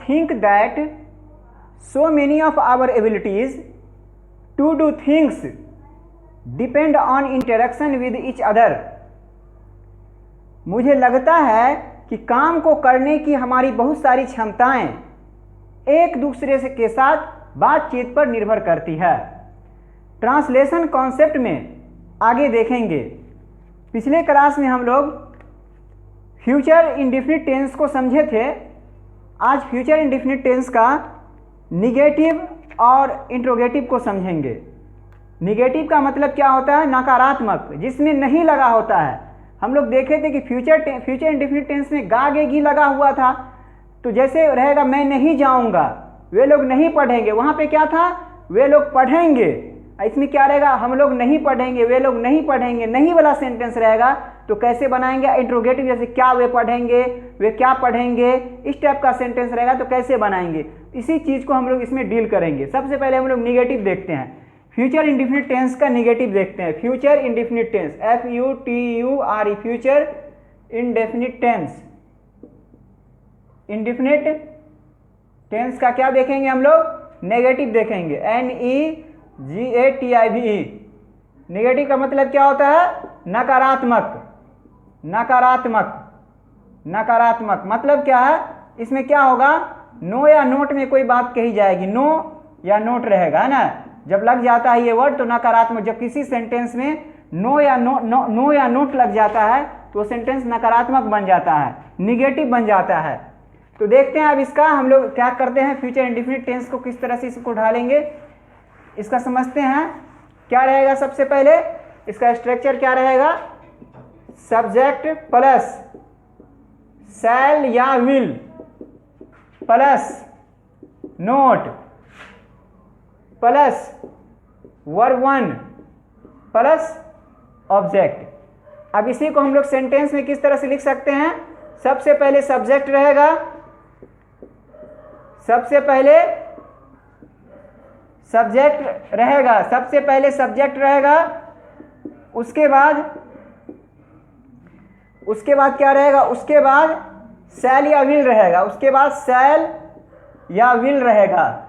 think that so many of our abilities to do things depend on interaction with each other। मुझे लगता है कि काम को करने की हमारी बहुत सारी क्षमताएं एक दूसरे से के साथ बातचीत पर निर्भर करती है। ट्रांसलेशन कॉन्सेप्ट में आगे देखेंगे। पिछले क्लास में हम लोग फ्यूचर इंडेफिनिट टेंस को समझे थे। आज फ्यूचर इंडेफिनिट टेंस का निगेटिव और इंट्रोगेटिव को समझेंगे। निगेटिव का मतलब क्या होता है? नकारात्मक, जिसमें नहीं लगा होता है। हम लोग देखे थे कि फ्यूचर इंडेफिनिट टेंस में गागेगी लगा हुआ था, तो जैसे रहेगा मैं नहीं जाऊंगा, वे लोग नहीं पढ़ेंगे, वहां पे क्या था? वे लोग पढ़ेंगे। इसमें क्या रहेगा? हम लोग नहीं पढ़ेंगे, वे लोग नहीं पढ़ेंगे। नहीं वाला सेंटेंस रहेगा तो कैसे बनाएंगे? इंट्रोगेटिव, जैसे क्या वे पढ़ेंगे, वे क्या पढ़ेंगे, इस टाइप का सेंटेंस रहेगा तो कैसे बनाएंगे? इसी चीज को हम लोग इसमें डील करेंगे। सबसे पहले हम लोग निगेटिव देखते हैं। फ्यूचर इंडेफिनिट टेंस का निगेटिव देखते हैं। Future indefinite tense, FUTURE, future indefinite tense. Indefinite tense का क्या देखेंगे हम लोग? नेगेटिव देखेंगे, NEGATIVE। नेगेटिव का मतलब क्या होता है? नकारात्मक। नकारात्मक, नकारात्मक मतलब क्या है? इसमें क्या होगा? नो या नोट में कोई बात कही जाएगी, नो या नोट रहेगा, है ना। जब लग जाता है ये वर्ड तो नकारात्मक। जब किसी सेंटेंस में नो या नोट लग जाता है तो सेंटेंस नकारात्मक बन जाता है, निगेटिव बन जाता है। तो देखते हैं अब इसका हम लोग क्या करते हैं, फ्यूचर इंडेफिनिट टेंस को किस तरह से इसको ढालेंगे, इसका समझते हैं। क्या रहेगा? सबसे पहले इसका स्ट्रक्चर क्या रहेगा? सब्जेक्ट प्लस शैल या will plus note plus verb 1 plus object. अब इसी को हम लोग सेंटेंस में किस तरह से लिख सकते हैं? सबसे पहले सब्जेक्ट रहेगा, सबसे पहले सब्जेक्ट रहेगा, सबसे पहले सब्जेक्ट रहेगा, उसके बाद क्या रहेगा? उसके बाद शैल या विल रहेगा, उसके बाद शैल या विल रहेगा,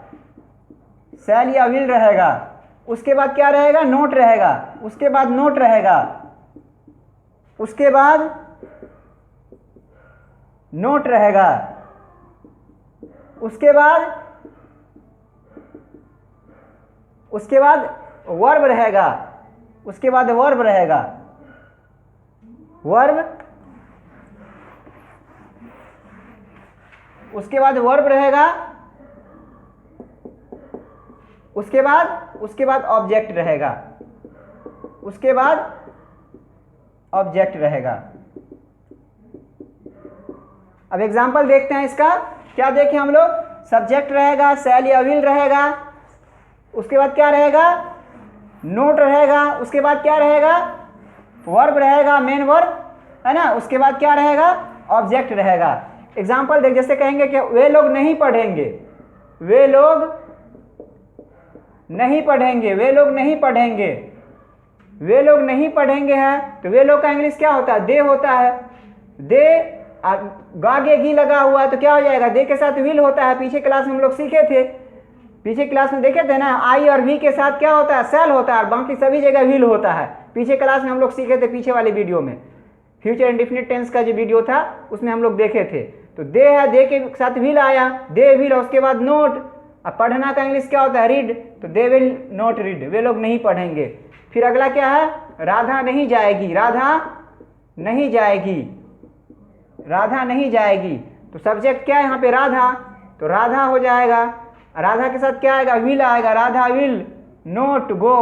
शैल या विल रहेगा। उसके बाद क्या रहेगा? नोट रहेगा, उसके बाद नोट रहेगा, उसके बाद नोट रहेगा, उसके बाद वर्ब रहेगा, उसके बाद वर्ब रहेगा, वर्ब, उसके बाद वर्ब रहेगा, उसके बाद ऑब्जेक्ट रहेगा, उसके बाद ऑब्जेक्ट रहेगा। अब एग्जांपल देखते हैं इसका। क्या देखें हम लोग? सब्जेक्ट रहेगा, शैल या विल रहेगा, उसके बाद क्या रहेगा? नोट रहेगा, उसके बाद क्या रहेगा? वर्ब रहेगा, मेन वर्ब, है ना। उसके बाद क्या रहेगा? ऑब्जेक्ट रहेगा। एग्जांपल देख, जैसे कहेंगे कि वे लोग नहीं पढ़ेंगे, वे लोग नहीं पढ़ेंगे, वे लोग नहीं पढ़ेंगे, वे लोग नहीं पढ़ेंगे है तो वे लोग का इंग्लिश क्या होता है? दे होता है। दे गागे घी लगा हुआ है तो क्या हो जाएगा? दे के साथ विल होता है। पीछे क्लास में हम लोग सीखे थे, पीछे क्लास में देखे थे ना, आई और वी के साथ क्या होता है? शैल होता है, बाकी सभी जगह विल होता है। पीछे क्लास में हम लोग सीखे थे, पीछे वाले वीडियो में फ्यूचर इंडेफिनिट टेंस का जो वीडियो था उसमें हम लोग देखे थे। तो दे है, दे के साथ विल आया, दे विल, उसके बाद नोट। अब पढ़ना का इंग्लिश क्या होता है? रीड, तो दे विल नॉट रीड, वे लोग नहीं पढ़ेंगे। फिर अगला क्या है? राधा नहीं जाएगी, राधा नहीं जाएगी, राधा नहीं जाएगी। तो सब्जेक्ट क्या है यहाँ पे? राधा, तो राधा हो जाएगा। राधा के साथ क्या आएगा? विल आएगा, राधा विल नोट गो,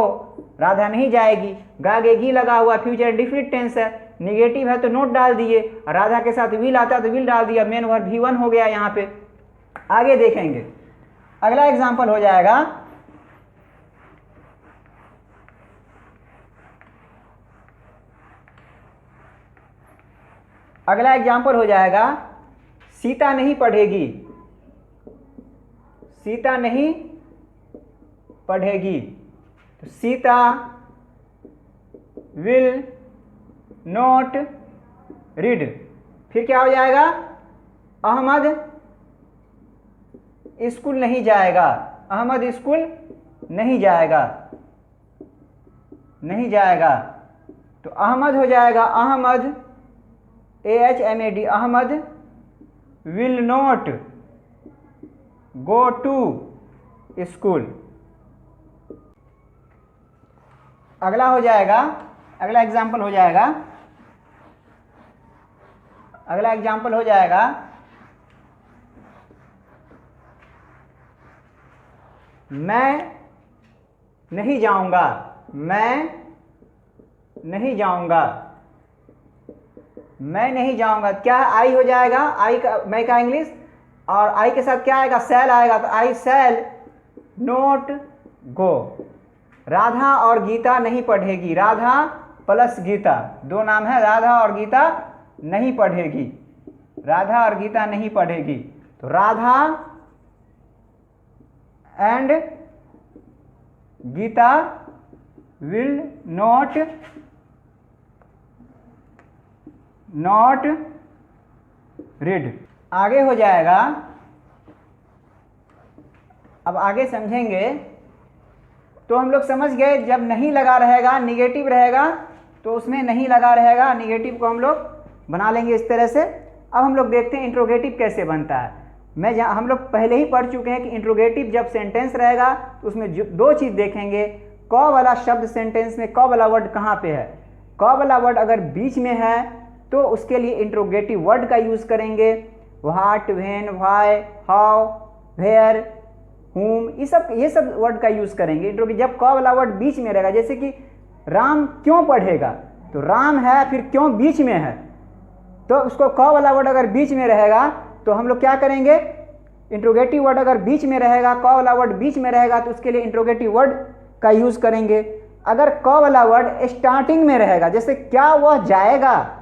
राधा नहीं जाएगी। गागेगी लगा हुआ, फ्यूचर इंडेफिनिट टेंस है, निगेटिव है तो नोट डाल दिए, राधा के साथ विल आता तो विल डाल दिया, मेन वर्ब V1 हो गया यहाँ पे। आगे देखेंगे, अगला एग्जांपल हो जाएगा सीता नहीं पढ़ेगी, सीता नहीं पढ़ेगी, तो सीता विल नॉट रीड। फिर क्या हो जाएगा? अहमद स्कूल नहीं जाएगा। अहमद स्कूल नहीं जाएगा, नहीं जाएगा। तो अहमद हो जाएगा Ahmad, AHMAD, Ahmad will not go to school. अगला हो जाएगा, अगला एग्जाम्पल हो जाएगा, अगला एग्जाम्पल हो जाएगा मैं नहीं जाऊंगा, मैं नहीं जाऊंगा, मैं नहीं जाऊंगा। क्या आई हो जाएगा, आई का मैं का इंग्लिश, और आई के साथ क्या आएगा, सेल आएगा, तो आई सेल नोट गो। राधा और गीता नहीं पढ़ेगी, राधा प्लस गीता, दो नाम है, राधा और गीता नहीं पढ़ेगी, राधा और गीता नहीं पढ़ेगी। तो Radha and Geeta will not read. आगे हो जाएगा, अब आगे समझेंगे। तो हम लोग समझ गए जब नहीं लगा रहेगा, निगेटिव रहेगा, तो उसमें नहीं लगा रहेगा, निगेटिव को हम लोग बना लेंगे इस तरह से। अब हम लोग देखते हैं इंट्रोगेटिव कैसे बनता है। हम लोग पहले ही पढ़ चुके हैं कि इंट्रोगेटिव जब सेंटेंस रहेगा तो उसमें दो चीज़ देखेंगे। क वाला शब्द सेंटेंस में क वाला वर्ड कहाँ पे है, क वाला वर्ड अगर बीच में है तो उसके लिए इंट्रोगेटिव वर्ड का यूज़ करेंगे। What, when, why, how, where, whom, ये सब वर्ड का यूज़ करेंगे इंट्रोगेटिव। जब क वाला वर्ड बीच में रहेगा, जैसे कि राम क्यों पढ़ेगा, तो राम है फिर क्यों बीच में है, तो उसको क वाला वर्ड अगर बीच में रहेगा तो हम लोग क्या करेंगे, इंट्रोगेटिव वर्ड अगर बीच में रहेगा, क वाला वर्ड बीच में रहेगा तो उसके लिए इंट्रोगेटिव वर्ड का यूज़ करेंगे। अगर क वाला वर्ड स्टार्टिंग में रहेगा, जैसे क्या वह जाएगा,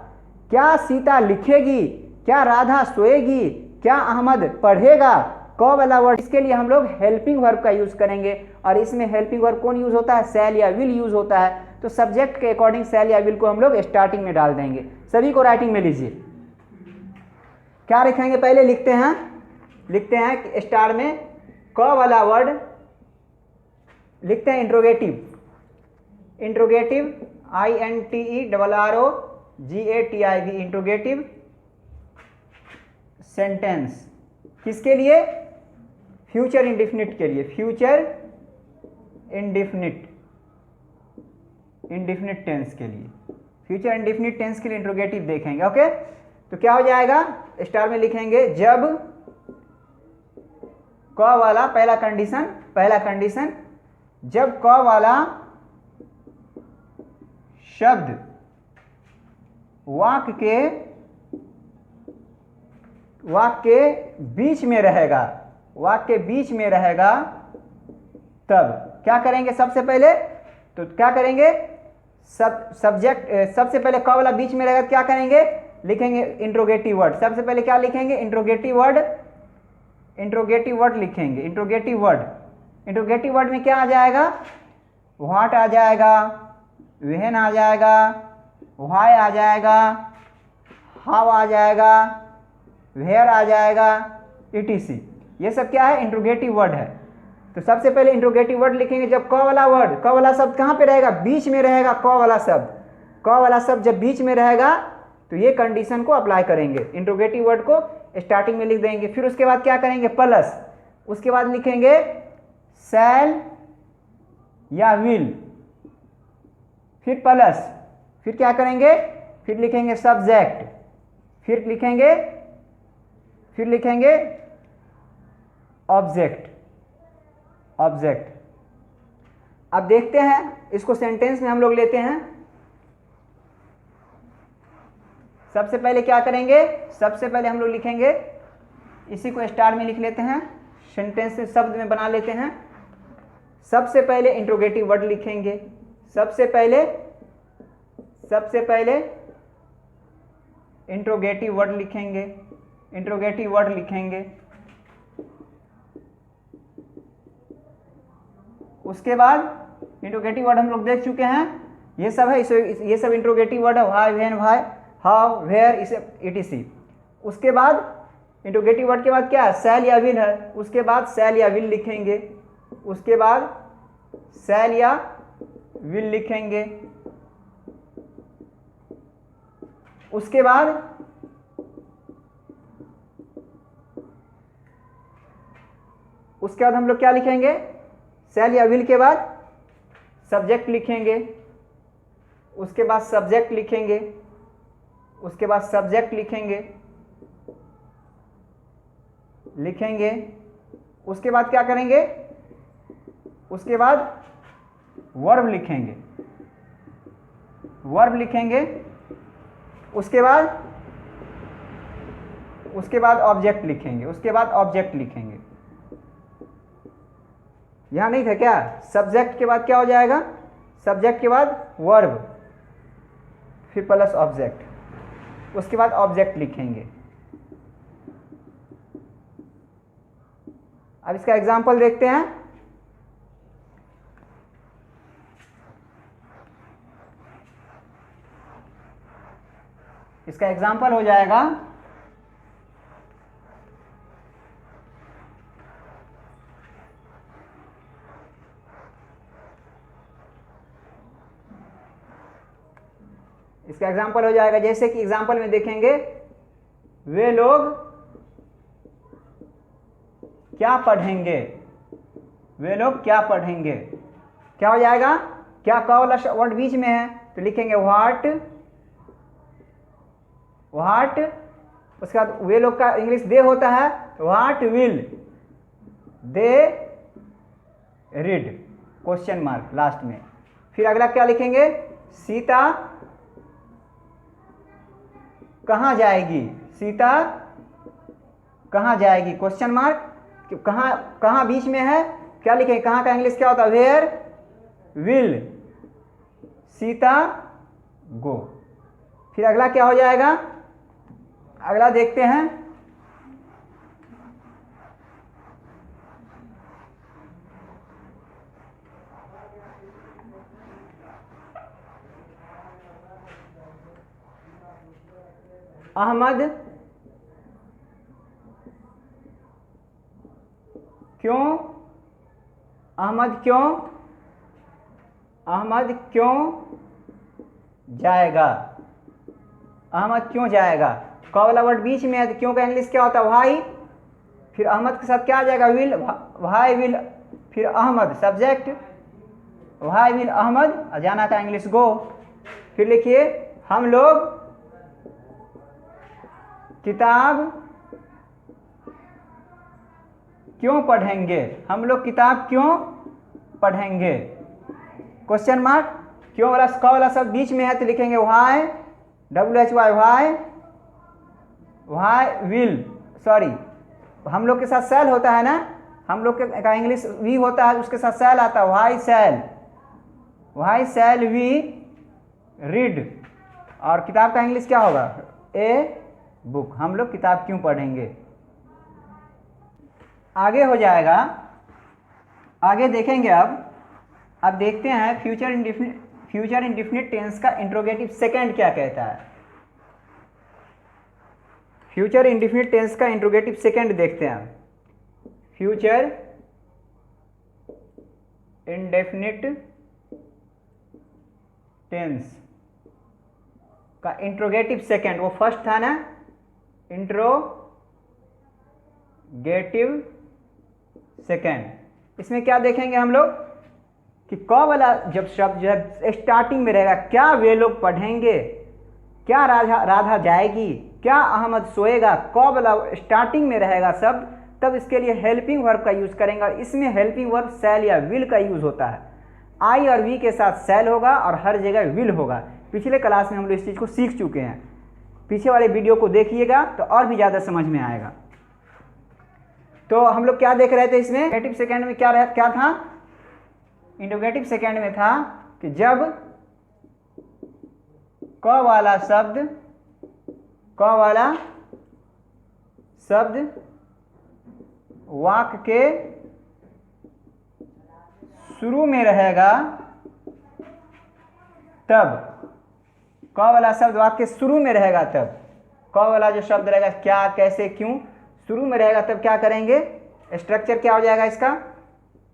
क्या सीता लिखेगी, क्या राधा सोएगी, क्या अहमद पढ़ेगा, क वाला वर्ड, इसके लिए हम लोग हेल्पिंग वर्ब का यूज़ करेंगे। और इसमें हेल्पिंग वर्ब कौन यूज़ होता है, सेल या विल यूज़ होता है। तो सब्जेक्ट के अकॉर्डिंग सेल या विल को हम लोग स्टार्टिंग में डाल देंगे। सभी को राइटिंग में लीजिए। क्या लिखेंगे, पहले लिखते हैं कि स्टार में क वाला वर्ड लिखते हैं इंट्रोगेटिव, INTERROGATIV, इंट्रोगेटिव सेंटेंस। किसके लिए, फ्यूचर इंडिफिनिट के लिए, फ्यूचर इंडिफिनिट टेंस के लिए, फ्यूचर इंडिफिनिट टेंस के लिए इंट्रोगेटिव देखेंगे। ओके, तो क्या हो जाएगा, स्टार में लिखेंगे जब क वाला, पहला कंडीशन, जब क वाला शब्द वाक्य के बीच में रहेगा, तब क्या करेंगे, सबसे पहले तो क्या करेंगे, सब्जेक्ट सबसे पहले क वाला बीच में रहेगा तो क्या करेंगे, लिखेंगे इंट्रोगेटिव वर्ड। सबसे पहले क्या लिखेंगे, इंट्रोगेटिव वर्ड लिखेंगे। इंट्रोगेटिव वर्ड में क्या आ जाएगा, व्हाट आ जाएगा, व्हेन आ जाएगा, व्हाई आ जाएगा, हाउ आ जाएगा, वेयर आ जाएगा, etc। ये सब क्या है, इंट्रोगेटिव वर्ड है। तो सबसे पहले इंट्रोगेटिव वर्ड लिखेंगे जब क वाला शब्द कहाँ पे रहेगा, बीच में रहेगा। क वाला शब्द जब बीच में रहेगा तो ये कंडीशन को अप्लाई करेंगे, इंट्रोगेटिव वर्ड को स्टार्टिंग में लिख देंगे। फिर उसके बाद क्या करेंगे, प्लस, उसके बाद लिखेंगे शैल या विल, फिर प्लस, फिर क्या करेंगे, फिर लिखेंगे सब्जेक्ट, फिर लिखेंगे ऑब्जेक्ट। अब देखते हैं इसको सेंटेंस में हम लोग लेते हैं। सबसे पहले क्या करेंगे, सबसे पहले हम लोग लिखेंगे, इसी को स्टार में लिख लेते हैं, सेंटेंस शब्द में बना लेते हैं। सबसे पहले इंट्रोगेटिव वर्ड लिखेंगे, सबसे पहले इंट्रोगेटिव वर्ड लिखेंगे। उसके बाद इंट्रोगेटिव वर्ड हम लोग देख चुके हैं, ये सब है, ये सब इंट्रोगेटिव वर्ड है, why, when, why, how, where, etc। उसके बाद इंट्रोगेटिव वर्ड के बाद क्या है, शैल या विल है, उसके बाद शैल या विल लिखेंगे, उसके बाद शैल या विल लिखेंगे, उसके बाद हम लोग क्या लिखेंगे, शैल या विल के बाद सब्जेक्ट लिखेंगे, उसके बाद सब्जेक्ट लिखेंगे, उसके बाद सब्जेक्ट लिखेंगे, उसके बाद क्या करेंगे, उसके बाद वर्ब लिखेंगे, उसके बाद ऑब्जेक्ट लिखेंगे, यहां नहीं था क्या, सब्जेक्ट के बाद क्या हो जाएगा, सब्जेक्ट के बाद वर्ब फिर प्लस ऑब्जेक्ट, उसके बाद ऑब्जेक्ट लिखेंगे। अब इसका एग्जाम्पल देखते हैं। इसका एग्जाम्पल हो जाएगा, जैसे कि एग्जाम्पल में देखेंगे, वे लोग क्या पढ़ेंगे, क्या हो जाएगा, क्या का वाला वर्ड बीच में है तो लिखेंगे व्हाट, उसके बाद वे लोग का इंग्लिश दे होता है, what will they read, question mark last में। फिर अगला क्या लिखेंगे, सीता कहाँ जाएगी, क्वेश्चन मार्क, कहाँ बीच में है, क्या लिखेंगे, कहाँ का इंग्लिश क्या होता है, वेयर विल सीता गो। फिर अगला क्या हो जाएगा, अगला देखते हैं, अहमद क्यों जाएगा, क वाला वर्ड बीच में है तो क्यों का इंग्लिश क्या होता है, व्हाई, फिर अहमद के साथ क्या आ जाएगा, विल, व्हाई विल, फिर Ahmad subject, why will Ahmad, जाना का इंग्लिश गो। फिर लिखिए, हम लोग किताब क्यों पढ़ेंगे, क्वेश्चन मार्क, क्यों वाला क वाला सब बीच में है तो लिखेंगे व्हाई, व्हाई विल, सॉरी हम लोग के साथ सेल होता है ना, हम लोग का इंग्लिश वी होता है, उसके साथ सेल आता है, व्हाई शैल वी रीड, और किताब का इंग्लिश क्या होगा, ए बुक, हम लोग किताब क्यों पढ़ेंगे। आगे हो जाएगा, आगे देखेंगे। अब देखते हैं फ्यूचर इंडेफिनिट टेंस का इंट्रोगेटिव सेकंड क्या कहता है। फ्यूचर इंडेफिनिट टेंस का इंट्रोगेटिव सेकंड देखते हैं। फ्यूचर इंडेफिनिट टेंस का इंट्रोगेटिव सेकंड, वो फर्स्ट था ना, इंट्रोगेटिव सेकंड। इसमें क्या देखेंगे हम लोग कि क वाला जब शब्द जब स्टार्टिंग में रहेगा, क्या वे लोग पढ़ेंगे, क्या राधा जाएगी, क्या अहमद सोएगा, क वाला स्टार्टिंग में रहेगा शब्द, तब इसके लिए हेल्पिंग वर्ब का यूज करेंगे। और इसमें हेल्पिंग वर्ब शैल या विल का यूज होता है। आई और वी के साथ शैल होगा और हर जगह विल होगा। पिछले क्लास में हम लोग इस चीज़ को सीख चुके हैं, पीछे वाले वीडियो को देखिएगा तो और भी ज़्यादा समझ में आएगा। तो हम लोग क्या देख रहे थे इसमें, इंट्रोगेटिव सेकंड में क्या था, इंट्रोगेटिव सेकंड में था कि जब क वाला शब्द वाक्य के शुरू में रहेगा, तब क वाला शब्द वाक्य के शुरू में रहेगा, तब क वाला जो शब्द रहेगा क्या, कैसे, क्यों, शुरू में रहेगा तब क्या करेंगे, स्ट्रक्चर क्या हो जाएगा इसका,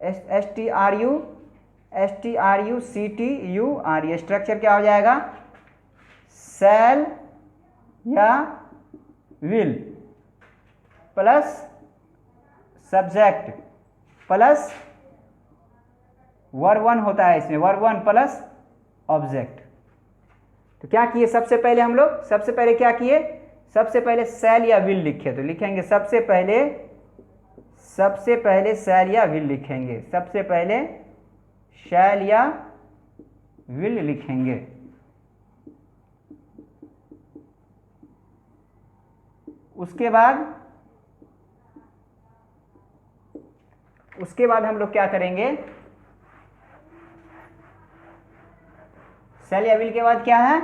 STRUCTUR, स्ट्रक्चर क्या हो जाएगा, शैल या will plus subject plus verb one होता है इसमें, वर्ब वन प्लस ऑब्जेक्ट। तो क्या किए सबसे पहले हम लोग, सबसे पहले क्या किए, सबसे पहले शैल या विल लिखे। तो लिखेंगे सबसे पहले शैल या विल लिखेंगे, सबसे पहले शैल या विल लिखेंगे। उसके बाद हम लोग क्या करेंगे, शैल या विल के बाद क्या है,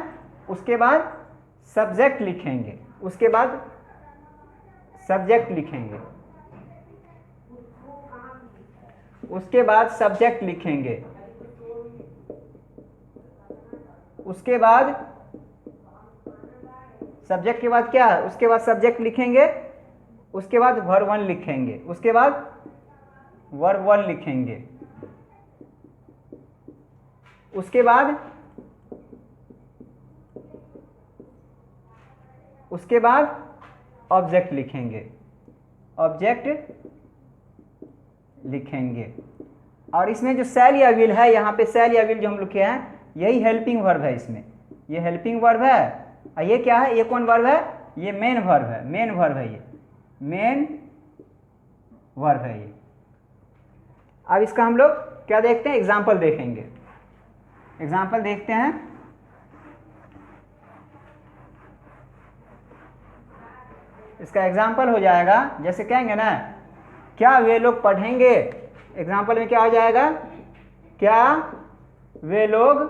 उसके बाद सब्जेक्ट लिखेंगे, उसके बाद सब्जेक्ट लिखेंगे, उसके बाद सब्जेक्ट लिखेंगे, उसके बाद सब्जेक्ट के बाद क्या है, उसके बाद सब्जेक्ट लिखेंगे, उसके बाद वर्ब वन लिखेंगे, उसके बाद वर्ब वन लिखेंगे, उसके बाद ऑब्जेक्ट लिखेंगे, और इसमें जो शैल या विल है, यहाँ पे शैल या विल जो हम लिखे हैं यही हेल्पिंग वर्ब है, इसमें ये हेल्पिंग वर्ब है। और ये क्या है, ये कौन वर्ब है, ये मेन वर्ब है, ये मेन वर्ब है ये। अब इसका हम लोग क्या देखते हैं, एग्जाम्पल देखेंगे, एग्जाम्पल देखते हैं। इसका एग्जाम्पल हो जाएगा, जैसे कहेंगे ना, क्या वे लोग पढ़ेंगे, एग्जाम्पल में क्या हो जाएगा, क्या वे लोग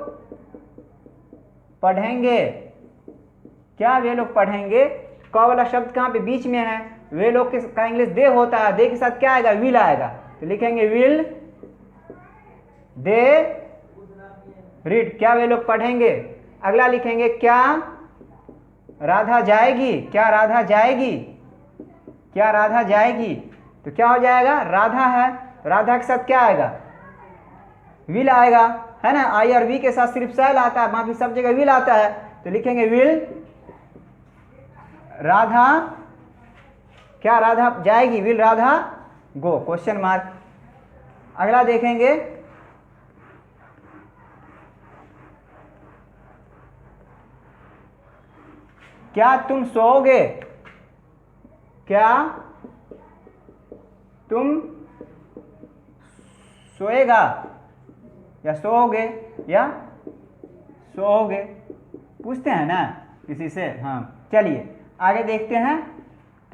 पढ़ेंगे, क्या वे लोग पढ़ेंगे। क वाला शब्द कहाँ पे, बीच में है, वे लोग का इंग्लिश दे होता है, दे के साथ क्या आएगा, विल आएगा, तो लिखेंगे विल दे रीड, क्या वे लोग पढ़ेंगे। अगला लिखेंगे क्या राधा जाएगी, क्या राधा जाएगी, क्या राधा जाएगी, तो क्या हो जाएगा, राधा है, राधा के साथ क्या आएगा, विल आएगा, है ना। आई और वी के साथ सिर्फ शैल आता है, बाकी सब जगह विल आता है, तो लिखेंगे विल राधा, क्या राधा जाएगी, will Radha go, question mark. अगला देखेंगे, क्या तुम सोओगे, क्या तुम सोएगा, या सोओगे, या सोओगे, पूछते हैं ना किसी से। हाँ चलिए आगे देखते हैं।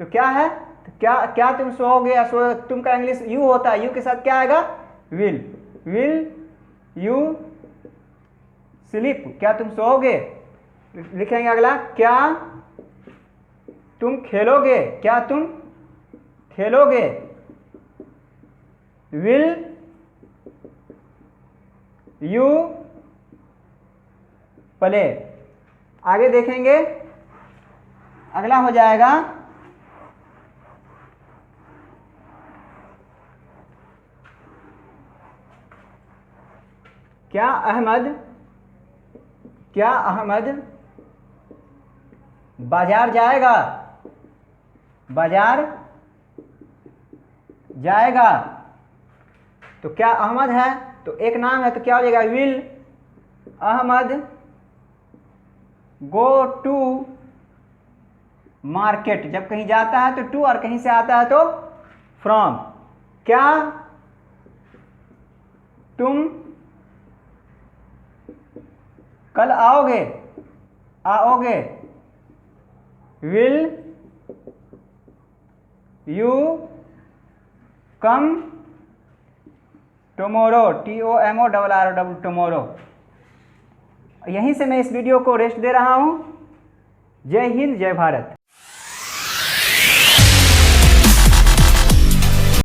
तो क्या है, तो क्या तुम सोओगे या सोओगे, तुम का इंग्लिश यू होता है, यू के साथ क्या आएगा, विल यू स्लीप, क्या तुम सोओगे। लिखेंगे अगला, क्या तुम खेलोगे, क्या तुम खेलोगे, विल यू प्ले। आगे देखेंगे, अगला हो जाएगा, क्या अहमद बाजार जाएगा, बाजार जाएगा। तो क्या अहमद है, तो एक नाम है, तो क्या हो जाएगा, will Ahmad go to market. जब कहीं जाता है तो टू, और कहीं से आता है तो फ्रॉम। क्या तुम कल आओगे, will you come tomorrow, TOMORRO, tomorrow. यहीं से मैं इस वीडियो को रेस्ट दे रहा हूं। जय हिंद, जय भारत।